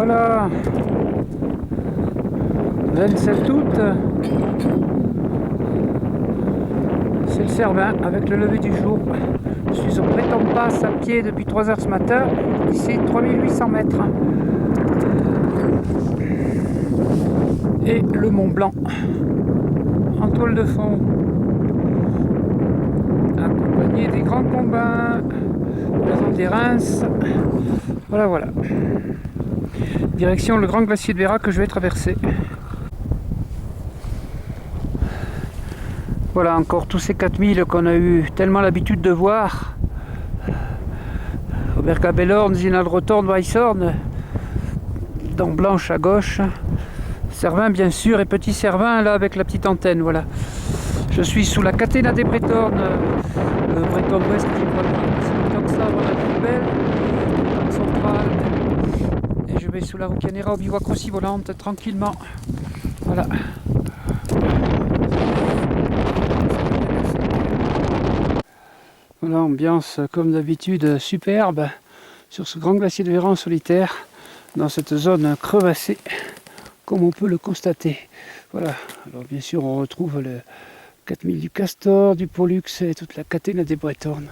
Voilà, 27 août, c'est le Cervin avec le lever du jour. Je suis au Breton Pass à pied depuis 3 heures ce matin, ici 3800 mètres. Et le Mont Blanc en toile de fond, accompagné des grands combats, la zone des Reims. Voilà. Direction le grand glacier de Vera que je vais traverser. Voilà encore tous ces 4000 qu'on a eu tellement l'habitude de voir. Obergabellhorn, Zinaldrothorn, Weisshorn, dents blanches à gauche. Cervin bien sûr, et petit Cervin là avec la petite antenne, voilà. Je suis sous la Catena des Bretorn, le Breton Ouest qui est pas loin, c'est comme ça, voilà, la plus belle, centrale. Et je vais sous la Roccanera au bivouac aussi volante, tranquillement. Voilà. Voilà, ambiance comme d'habitude superbe sur ce grand glacier de Vera en solitaire, dans cette zone crevassée, comme on peut le constater. Voilà, alors bien sûr on retrouve le 4000 du Castor, du Pollux et toute la Catena des Bretorn.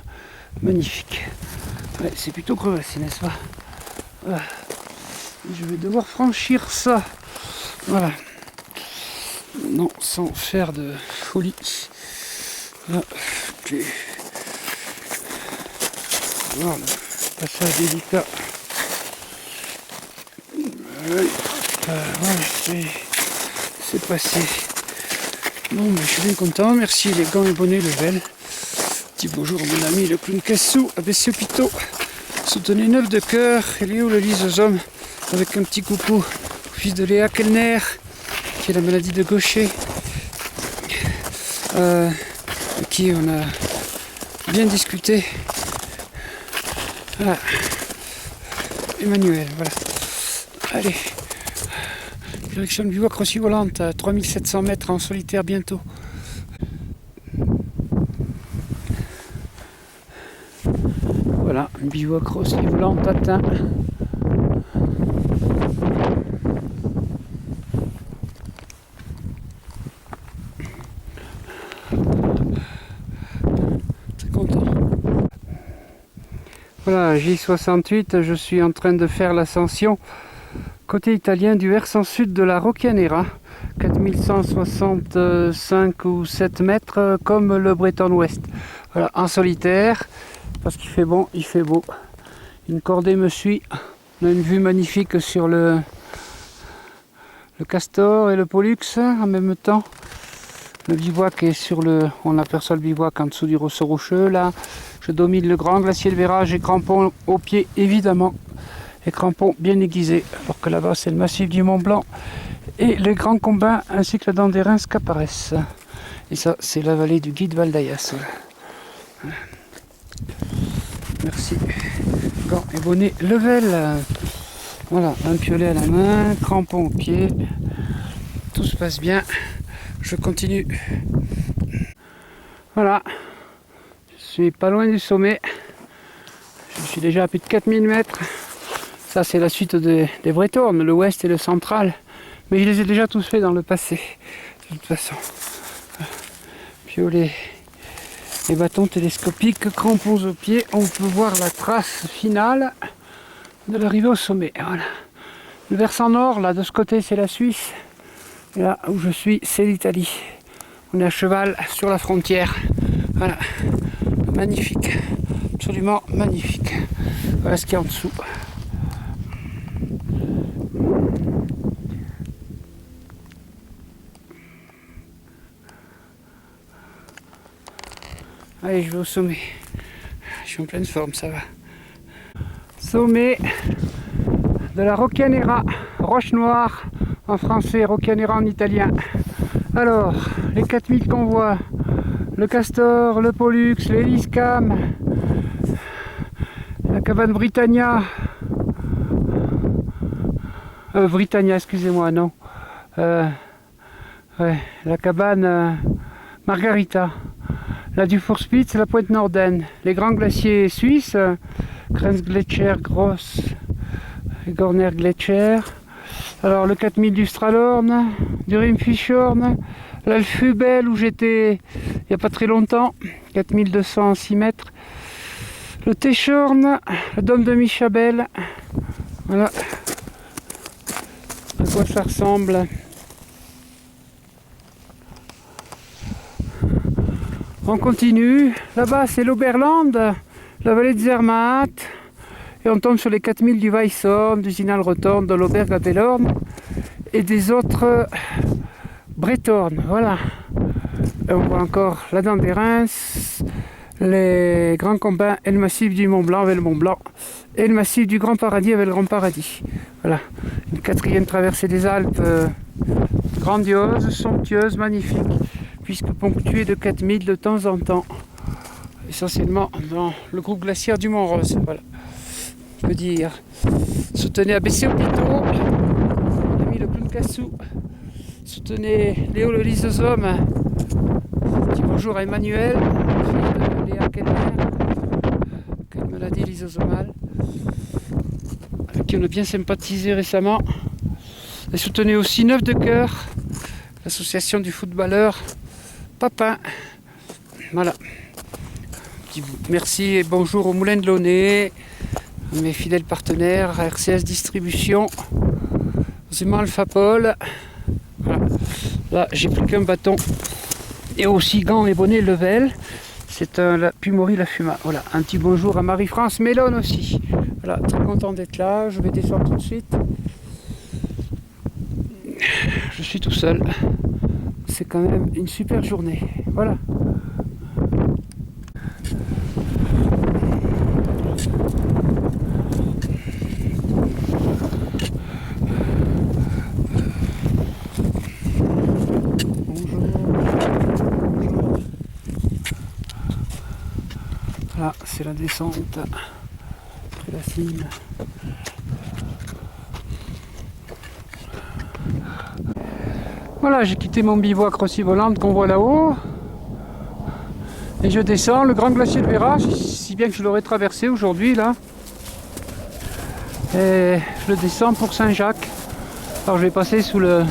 Magnifique. Ouais, c'est plutôt crevassé, n'est-ce pas? Voilà. Je vais devoir franchir ça. Voilà. Non, sans faire de folie. Voilà. Ok. Voilà, passage délicat. Voilà, c'est passé. Bon, ben, je suis bien content. Merci les gants et bonnets level. Petit bonjour à mon ami le clown Cassou, à Bessiopito. Soutenez 9 de cœur. Il est où le lysosome? Avec un petit coucou au fils de Léa Kellner, qui a la maladie de Gaucher. Qui on a bien discuté. Voilà. Emmanuel, voilà. Allez. Direction de bivouac Rossi volante à 3700 mètres en solitaire bientôt. Voilà, bivouac Rossi volante atteint. Très content. Voilà, J68, je suis en train de faire l'ascension côté italien du versant sud de la Roccanera, 4165 ou 7 mètres comme le Breton Ouest. Voilà, en solitaire, parce qu'il fait bon, il fait beau. Une cordée me suit, on a une vue magnifique sur le Castor et le Pollux en même temps. Le bivouac est sur le... On aperçoit le bivouac en dessous du ressaut rocheux. Là, je domine le grand glacier de Vera, j'ai crampons aux pieds évidemment. Et crampons bien aiguisés, alors que là-bas c'est le massif du Mont Blanc et les grands combats ainsi que la dent des Reims qu'apparaissent. Et ça c'est la vallée du Guide Val d'Ayas. Voilà. Merci. Gants et bonnet level. Voilà, un piolet à la main, crampons aux pieds. Tout se passe bien. Je continue. Voilà. Je suis pas loin du sommet. Je suis déjà à plus de 4000 mètres. Ça c'est la suite des Bretorn, le ouest et le central. Mais je les ai déjà tous faits dans le passé. De toute façon. Piolet et bâtons télescopiques, crampons aux pieds. On peut voir la trace finale de l'arrivée au sommet. Voilà. Le versant nord, là de ce côté c'est la Suisse. Et là où je suis, c'est l'Italie. On est à cheval sur la frontière. Voilà. Magnifique. Absolument magnifique. Voilà ce qu'il y a en dessous. Allez, je vais au sommet. Je suis en pleine forme, ça va. Sommet de la Roccanera, Roche Noire en français, Roccanera en italien. Alors, les 4000 qu'on voit, le Castor, le Pollux, l'Eliscam, la cabane Britannia, Britannia, excusez-moi, non. Ouais, la cabane Margarita. La Dufourspitz, la pointe Norden, les grands glaciers suisses, Grenzgletscher, Gross, les Gorner Gletscher. Alors le 4000 du Stralhorn, du Rimfischhorn, l'Alfubel où j'étais il n'y a pas très longtemps, 4206 mètres. Le Techhorn, le Dôme de Michabel. Voilà à quoi ça ressemble. On continue. Là-bas c'est l'Oberland, la vallée de Zermatt. Et on tombe sur les 4000 du Weisshorn, du Zinalrothorn, de l'Auberg à Delorn et des autres Breithorn. Voilà. Et on voit encore la dent des Reims, les grands combins et le massif du Mont Blanc avec le Mont Blanc et le massif du Grand Paradis avec le Grand Paradis. Voilà. Une 4e traversée des Alpes grandiose, somptueuse, magnifique, puisque ponctuée de 4000 de temps en temps. Essentiellement dans le groupe glaciaire du Mont Rose. Voilà. Je veux dire, soutenez ABC Hôpitaux, mon ami le clown Cassou, soutenez Léo le lysosome, petit bonjour à Emmanuel, fils de Léa Keller, quelle maladie lysosomale, avec qui on a bien sympathisé récemment. Et soutenez aussi Neuf de Cœur, l'association du footballeur Papin. Voilà. Merci et bonjour au Moulin de Launay, mes fidèles partenaires, RCS Distribution, Zéman Alphapol. Voilà. Là, j'ai plus qu'un bâton et aussi gants et bonnets Level. C'est un Pumori La Fuma. Voilà, un petit bonjour à Marie-France Mélone aussi. Voilà, très content d'être là. Je vais descendre tout de suite. Je suis tout seul. C'est quand même une super journée. Voilà. Là, c'est la descente après la cime. Voilà, j'ai quitté mon bivouac Rossi-Volante qu'on voit là-haut. Et je descends le grand glacier de Véra, si bien que je l'aurais traversé aujourd'hui là. Et je le descends pour Saint-Jacques. Alors je vais passer sous le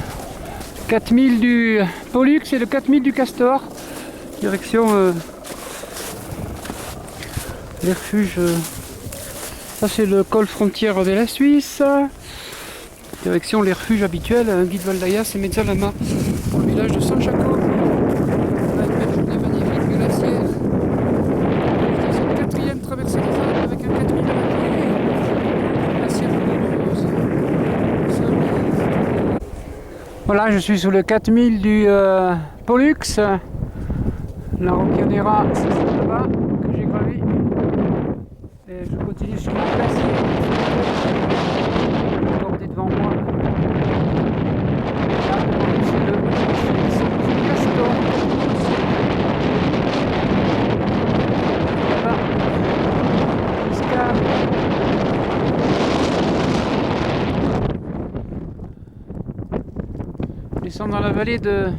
4000 du Pollux et le 4000 du Castor. Direction les refuges. Ça c'est le col frontière de la Suisse. Direction les refuges habituels, Guide Val d'Ayas et Mezzalama, au village de San Jaco. On a une belle journée magnifique glaciaire. C'est une 4e traversée des Alpes avec un 4000 glaciaire rose. Voilà, je suis sous le 4000 du Pollux. La Rocchionera, c'est là-bas que j'ai gravi. Et je continue sur mon glacier. Devant moi. Là, c'est le Castor. Là-bas, Escale. Descend dans la vallée de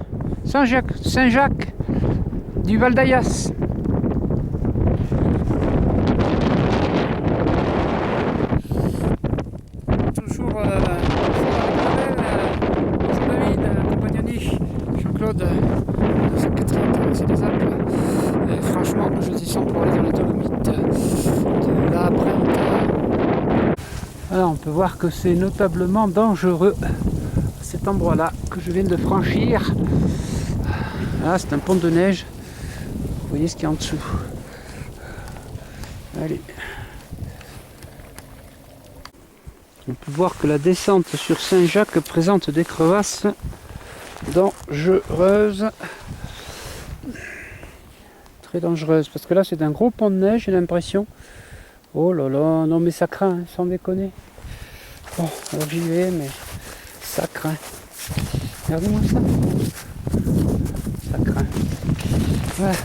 Saint-Jacques du Val d'Ayas. De cette 4e traversée des Alpes. Et franchement, je descends pour aller dans les Dolomites de la Brenta. Alors, on peut voir que c'est notablement dangereux cet endroit-là que je viens de franchir. Là, c'est un pont de neige. Vous voyez ce qu'il y a en dessous. Allez. On peut voir que la descente sur Saint-Jacques présente des crevasses dangereuse, très dangereuse, parce que là c'est un gros pont de neige, j'ai l'impression. Oh là là, non mais ça craint, hein, sans déconner. Bon, alors j'y vais, mais ça craint. Regardez-moi ça. Ça craint. Ouais.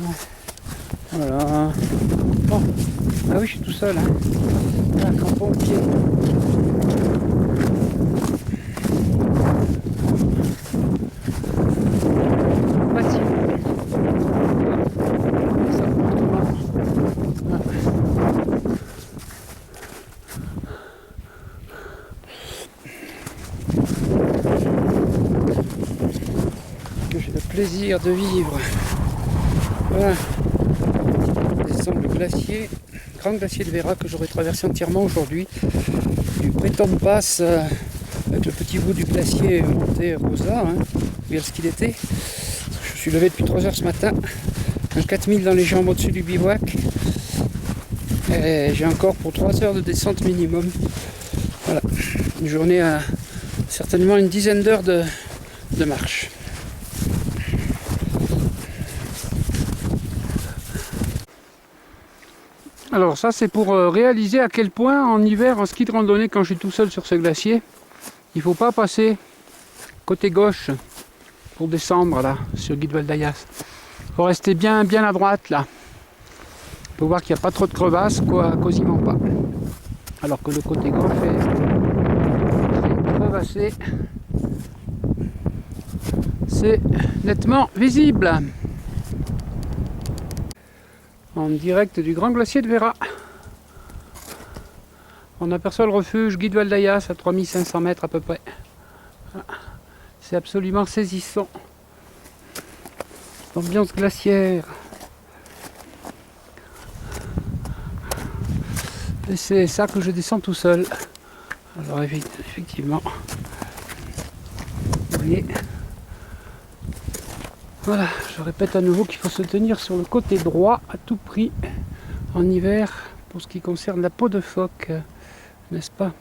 Ouais. Voilà. Bon. Ah oui, je suis tout seul. Hein. Un crampon au pied. Voici. Que j'ai le plaisir de vivre. Voilà. Descendre le glacier, grand glacier de Vera que j'aurais traversé entièrement aujourd'hui. Du Breton Pass avec le petit bout du glacier monté Rosa, hein, bien ce qu'il était. Je suis levé depuis 3 heures ce matin, un 4000 dans les jambes au-dessus du bivouac. Et j'ai encore pour 3 heures de descente minimum. Voilà, une journée à certainement une dizaine d'heures de marche. Alors ça c'est pour réaliser à quel point en hiver en ski de randonnée quand je suis tout seul sur ce glacier, il ne faut pas passer côté gauche pour descendre là sur Guy de Valdayas. Il faut rester bien à droite là. Il faut voir qu'il n'y a pas trop de crevasses, quoi, quasiment pas. Alors que le côté gauche est très crevassé. C'est nettement visible. En direct du grand glacier de Vera. On aperçoit le refuge Guy de Valdayas à 3500 mètres à peu près. C'est absolument saisissant. L'ambiance glaciaire. Et c'est ça que je descends tout seul. Alors effectivement, vous voyez, voilà, je répète à nouveau qu'il faut se tenir sur le côté droit à tout prix en hiver pour ce qui concerne la peau de phoque, n'est-ce pas?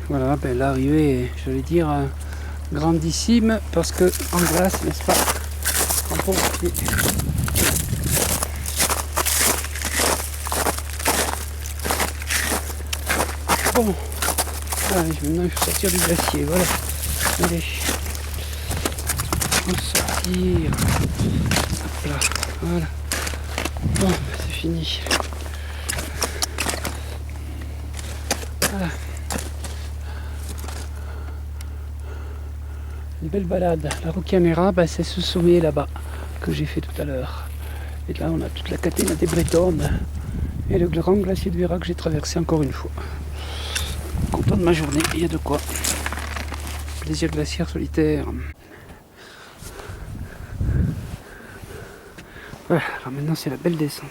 Voilà, ben, l'arrivée est, je vais dire, grandissime parce que en glace, n'est-ce pas? En peau de pied. Bon, allez, maintenant il faut sortir du glacier, voilà. Allez, on va sortir. Hop là, voilà. Bon, c'est fini. Voilà. Une belle balade. La Rocamera, ben, c'est ce sommet là-bas que j'ai fait tout à l'heure. Et là, on a toute la catena des Bretonnes et le grand glacier de Vera que j'ai traversé encore une fois. Content de ma journée, il y a de quoi. Plaisir glaciaire solitaire. Ouais, alors maintenant c'est la belle descente.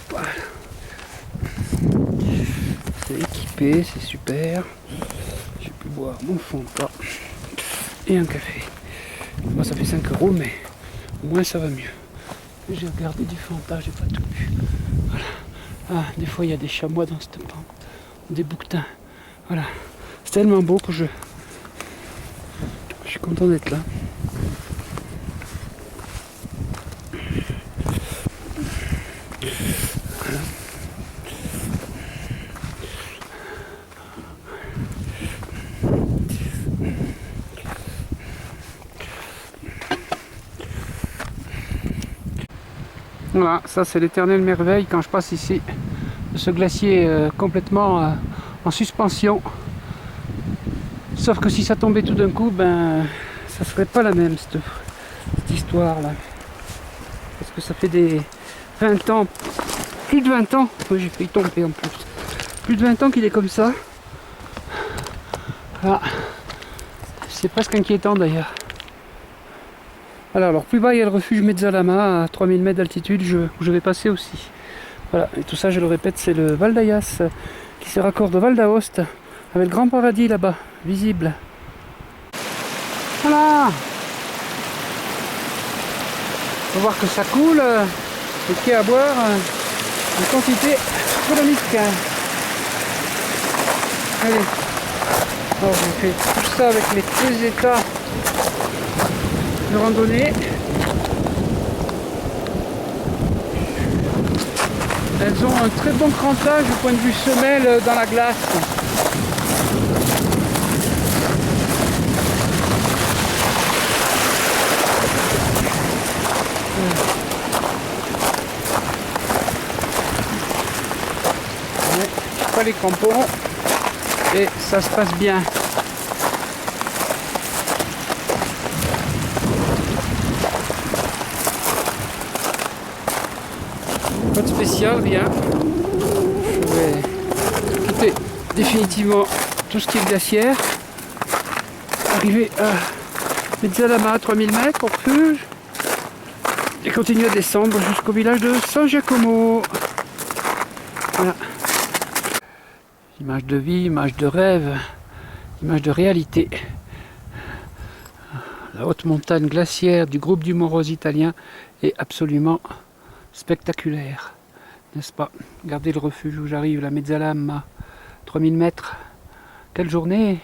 Voilà. C'est équipé, c'est super. J'ai pu boire mon Fanta et un café. Moi ça fait 5 €, mais au moins ça va mieux. J'ai regardé du Fanta, j'ai pas tout vu. Voilà. Ah, des fois il y a des chamois dans cette pente, des bouquetins. Voilà. C'est tellement beau que je suis content d'être là. Voilà. Voilà, ça c'est l'éternelle merveille quand je passe ici, ce glacier complètement en suspension. Sauf que si ça tombait tout d'un coup, ben ça serait pas la même cette histoire là. Parce que ça fait des 20 ans, plus de 20 ans, oui, j'ai failli tomber en plus. Plus de 20 ans qu'il est comme ça. Ah, c'est presque inquiétant d'ailleurs. Alors plus bas il y a le refuge Mezzalama à 3000 mètres d'altitude où je vais passer aussi. Voilà, et tout ça je le répète, c'est le Val d'Ayas qui se raccorde au Val d'Aoste avec le grand paradis là-bas, visible. Voilà. Faut voir que ça coule, et qu'il y a à boire en quantité astronomique. Allez, alors je fais tout ça avec les 2 états de randonnée. Elles ont un très bon crantage au point de vue semelle dans la glace. pas les crampons et ça se passe bien. Pas de spécial, rien. Je vais quitter définitivement tout ce qui est glaciaire. Arriver à Mezzalama à 3000 mètres au refuge. Et continuer à descendre jusqu'au village de San Giacomo. Voilà. Image de vie, image de rêve, image de réalité. La haute montagne glaciaire du groupe du Mont Rose italien est absolument spectaculaire, n'est-ce pas? Regardez le refuge où j'arrive, la Mezzalama, 3000 mètres. Quelle journée!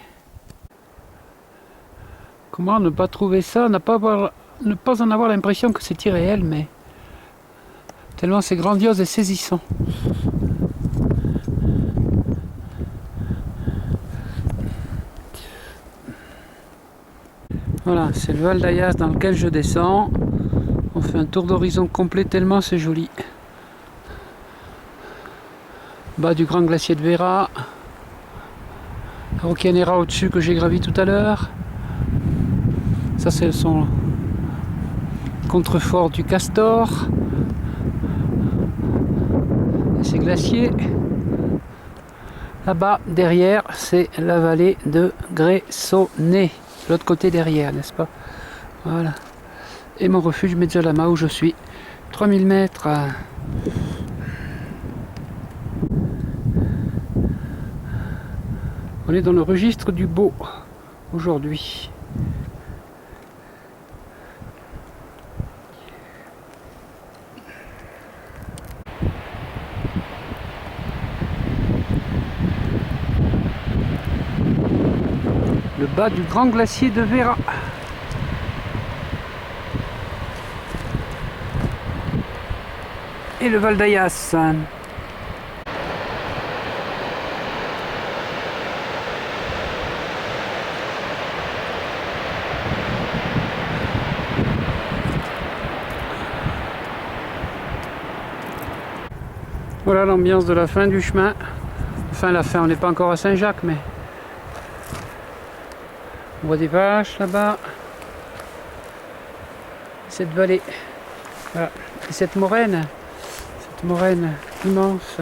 Comment ne pas trouver ça, ne pas en avoir l'impression que c'est irréel, mais tellement c'est grandiose et saisissant. Voilà, c'est le Val d'Ayas dans lequel je descends. On fait un tour d'horizon complet tellement c'est joli. Bas du grand glacier de Vera. La Rocchianera au-dessus que j'ai gravi tout à l'heure. Ça c'est son contrefort du Castor. Et ces glaciers. Là-bas, derrière, c'est la vallée de Gressoney. L'autre côté derrière, n'est-ce pas? Voilà. Et mon refuge Mezzalama où je suis. 3000 mètres. On est dans le registre du beau aujourd'hui. Le bas du grand glacier de Vera. Et le Val d'Ayas. Voilà l'ambiance de la fin du chemin. Enfin la fin, on n'est pas encore à Saint-Jacques, mais on voit des vaches là-bas. Cette vallée, voilà. Et cette moraine immense.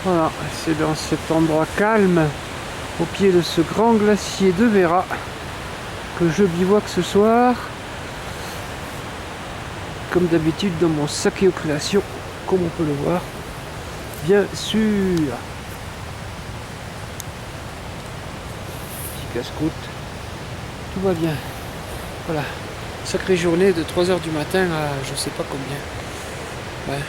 Voilà, c'est dans cet endroit calme, au pied de ce grand glacier de Vera, que je bivouaque ce soir. Comme d'habitude dans mon sac et occultation, comme on peut le voir, bien sûr. Petit casse-croûte, tout va bien. Voilà, sacrée journée de 3 h du matin à je sais pas combien. Ouais,